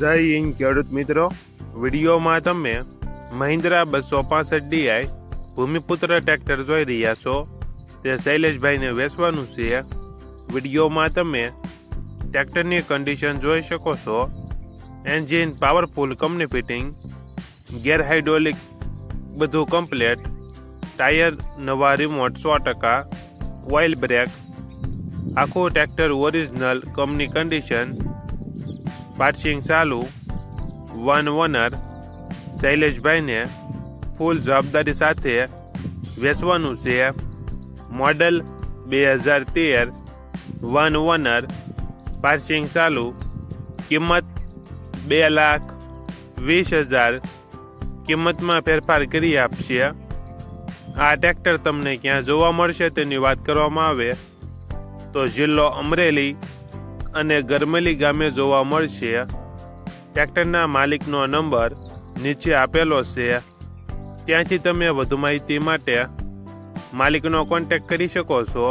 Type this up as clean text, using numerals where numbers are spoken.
જય હિન્દ ખેડૂત મિત્રો, વિડીયોમાં તમે મહિન્દ્રા 265DI ભૂમિપુત્ર ટ્રેક્ટર જોઈ રહ્યા છો. તે શૈલેષભાઈને વેચવાનું છે. વિડીયોમાં તમે ટ્રેક્ટરની કન્ડિશન જોઈ શકો છો. એન્જિન પાવરફુલ કંપની ફિટિંગ, ગેર હાઇડ્રોલિક બધું કમ્પ્લેટ, ટાયર નવા, રિમોટ 100%, ઓઇલ બ્રેક, આખું tractor original company condition, passing ચાલુ, વન ઓનર. શૈલેષભાઈને ફૂલ જવાબદારી સાથે વેચવાનું છે. મોડલ 2013, વન ઓનર, પાર્સિંગ ચાલુ. કિંમત 2,20,000. કિંમતમાં ફેરફાર કરી આપશે. આ ટ્રેક્ટર તમને ક્યાં જોવા મળશે તેની વાત કરવામાં આવે તો જિલ્લો અમરેલી અને ગરમેલી ગામે જોવા મળશે. ટ્રેક્ટરના માલિકનો નંબર નીચે આપેલો છે. ત્યાંથી તમે વધુ માહિતી માટે માલિકનો કોન્ટેક્ટ કરી શકો છો.